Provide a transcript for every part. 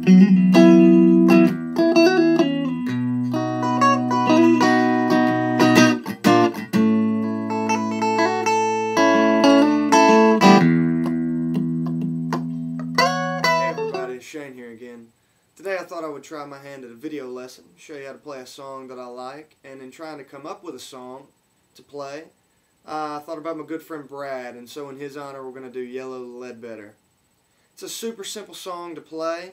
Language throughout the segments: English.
Shayne here again. Today I thought I would try my hand at a video lesson, show you how to play a song that I like, and in trying to come up with a song to play, I thought about my good friend Brad, and so in his honor we're going to do Yellow Ledbetter. It's a super simple song to play.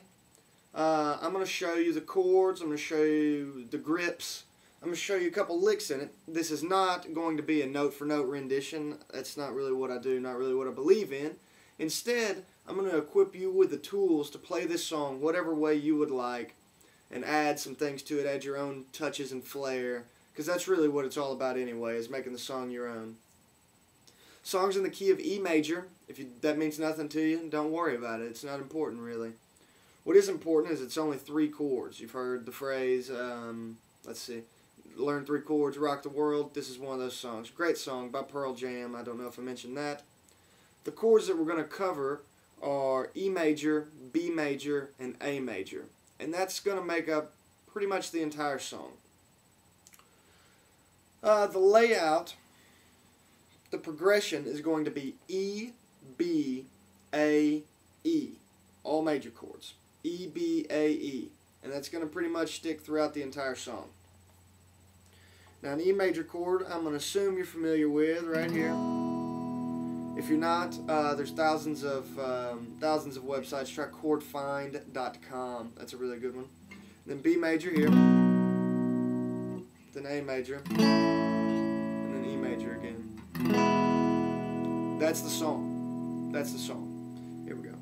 I'm going to show you the chords, I'm going to show you the grips, I'm going to show you a couple licks in it. This is not going to be a note-for-note rendition. That's not really what I do, not really what I believe in. Instead, I'm going to equip you with the tools to play this song whatever way you would like and add some things to it, add your own touches and flair, because that's really what it's all about anyway, is making the song your own. Song's in the key of E major. If that means nothing to you, don't worry about it. It's not important really. What is important is it's only 3 chords. You've heard the phrase, let's see, learn 3 chords, rock the world. This is one of those songs. Great song by Pearl Jam. I don't know if I mentioned that. The chords that we're going to cover are E major, B major, and A major. And that's going to make up pretty much the entire song. The layout, the progression is going to be E, B, A, E. All major chords. E, B, A, E. And that's going to pretty much stick throughout the entire song. Now an E major chord, I'm going to assume you're familiar with right here. If you're not, there's thousands of websites. Try chordfind.com. That's a really good one. Then B major here. Then A major. And then E major again. That's the song. That's the song. Here we go.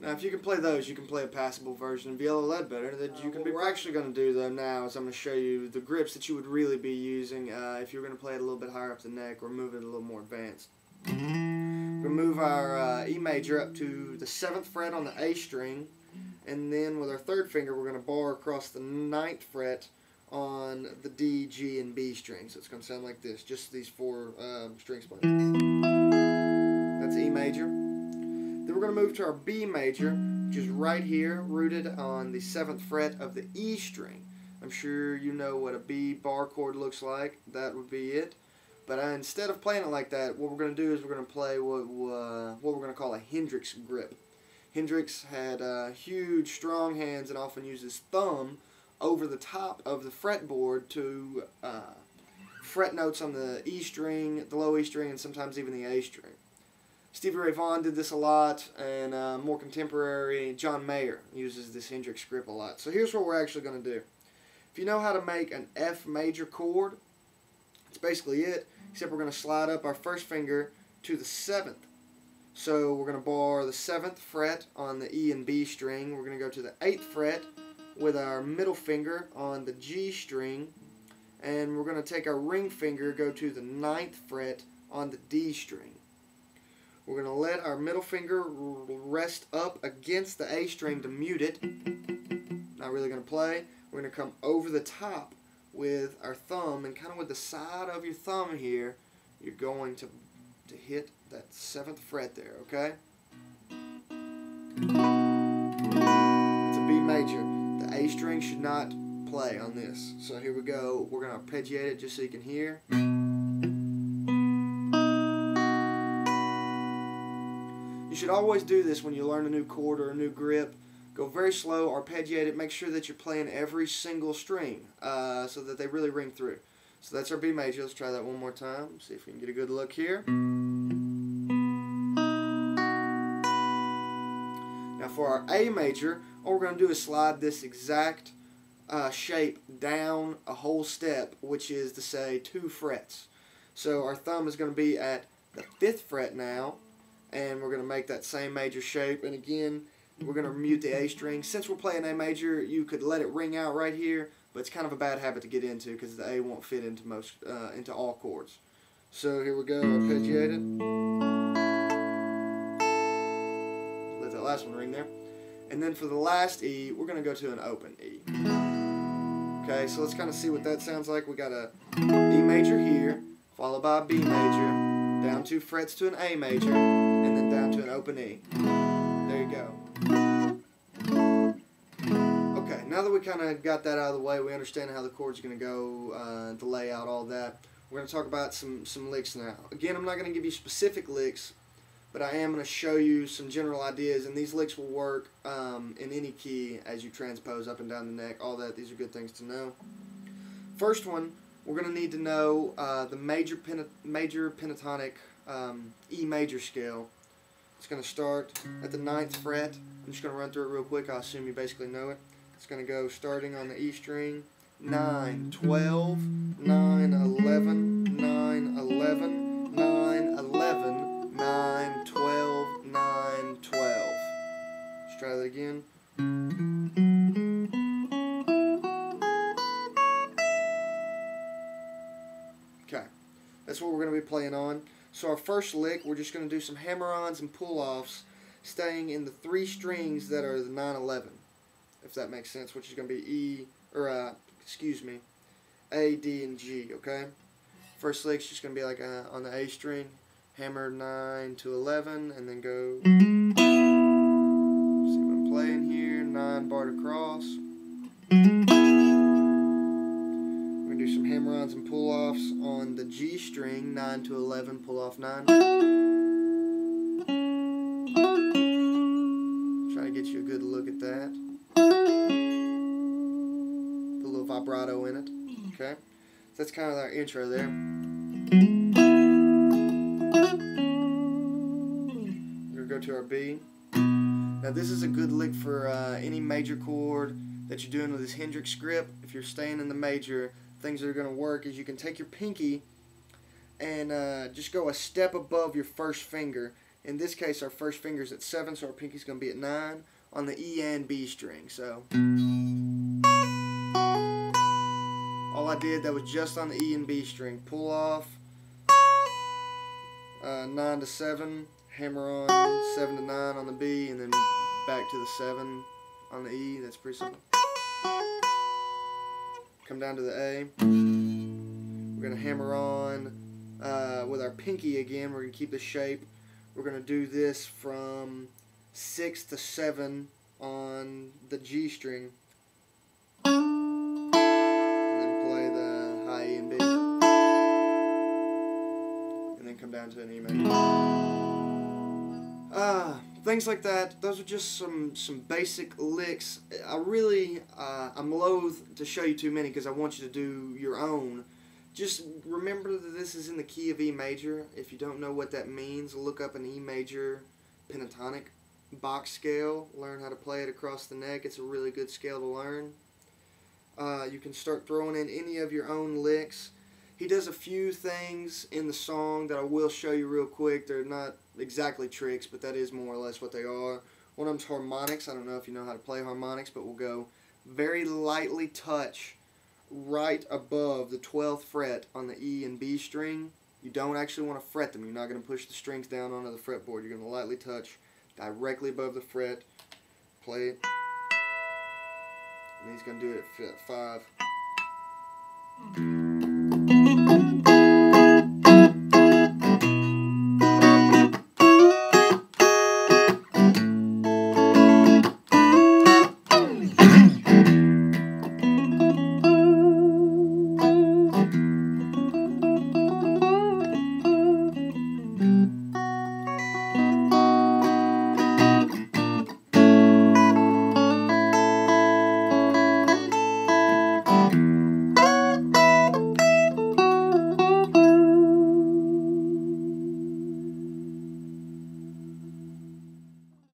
If you can play those, you can play a passable version of Yellow Ledbetter that you can be. What we're actually going to do though now is I'm going to show you the grips that you would really be using if you're going to play it a little bit higher up the neck or move it a little more advanced. We're going to move our E major up to the 7th fret on the A string, and then with our 3rd finger we're going to bar across the 9th fret on the D, G, and B string. So it's going to sound like this, just these 4 strings playing. That's E major. Then we're going to move to our B major, which is right here, rooted on the 7th fret of the E string. I'm sure you know what a B bar chord looks like. That would be it. But instead of playing it like that, what we're going to do is we're going to play what we're going to call a Hendrix grip. Hendrix had huge, strong hands and often used his thumb over the top of the fretboard to fret notes on the E string, the low E string, and sometimes even the A string. Stevie Ray Vaughan did this a lot, and more contemporary John Mayer uses this Hendrix grip a lot. So here's what we're actually going to do. If you know how to make an F major chord, that's basically it, except we're going to slide up our 1st finger to the 7th. So we're going to bar the 7th fret on the E and B string. We're going to go to the 8th fret with our middle finger on the G string, and we're going to take our ring finger, go to the 9th fret on the D string. We're going to let our middle finger rest up against the A string to mute it. Not really going to play. We're going to come over the top with our thumb, and kind of with the side of your thumb here, you're going to hit that 7th fret there, okay? It's a B major. The A string should not play on this. So here we go. We're going to arpeggiate it just so you can hear. You should always do this when you learn a new chord or a new grip. Go very slow, arpeggiate it, make sure that you're playing every single string so that they really ring through. So that's our B major. Let's try that one more time. See if we can get a good look here. Now for our A major, all we're going to do is slide this exact shape down a whole step, which is to say 2 frets. So our thumb is going to be at the 5th fret now, and we're going to make that same major shape. And again, we're going to mute the A string. Since we're playing A major, you could let it ring out right here, but it's kind of a bad habit to get into because the A won't fit into into all chords. So here we go, arpeggiated. Let that last one ring there. And then for the last E, we're going to go to an open E. Okay, so let's kind of see what that sounds like. We got a E major here, followed by a B major, down 2 frets to an A major, and then down to an open E. There you go. Okay, now that we kind of got that out of the way, we understand how the chord's going to go, the layout, all that. We're going to talk about some licks now. Again, I'm not going to give you specific licks, but I am going to show you some general ideas, and these licks will work in any key as you transpose up and down the neck, all that. These are good things to know. First one, we're going to need to know the major pentatonic E major scale. It's going to start at the 9th fret. I'm just going to run through it real quick. I assume you basically know it. It's going to go starting on the E string, 9, 12, 9, 11, 9, 11, 9, 11, 9, 12, 9, 12. Let's try that again. Okay, that's what we're going to be playing on. So our first lick, we're just going to do some hammer-ons and pull-offs, staying in the 3 strings that are the 9/11, if that makes sense, which is going to be A, D, and G, okay? First lick's just going to be like on the A string, hammer 9 to 11, and then go, see what I'm playing here, 9 barred across. We're going to do some hammer-ons and pull-offs on the G string, 9 to 11, pull-off 9. Try to get you a good look at that. Put a little vibrato in it, okay? So that's kind of our intro there. We're going to go to our B. Now this is a good lick for any major chord that you're doing with this Hendrix grip. If you're staying in the major, things that are going to work is you can take your pinky and just go a step above your first finger. In this case, our first finger is at 7, so our pinky's going to be at 9 on the E and B string. So all I did, that was just on the E and B string. Pull off, 9 to 7, hammer on, 7 to 9 on the B, and then back to the 7 on the E. That's pretty simple. Come down to the A. We're going to hammer on with our pinky again. We're going to keep the shape. We're going to do this from 6 to 7 on the G string. And then play the high E and B. And then come down to an E major. Things like that. Those are just some basic licks. I'm loath to show you too many because I want you to do your own. Just remember that this is in the key of E major. If you don't know what that means, look up an E major pentatonic box scale. Learn how to play it across the neck. It's a really good scale to learn. You can start throwing in any of your own licks. He does a few things in the song that I will show you real quick. They're not exactly tricks, but that is more or less what they are. One of them's harmonics. I don't know if you know how to play harmonics, but we'll go very lightly touch right above the 12th fret on the E and B string. You don't actually want to fret them. You're not going to push the strings down onto the fretboard. You're going to lightly touch directly above the fret. Play it. And he's going to do it at 5.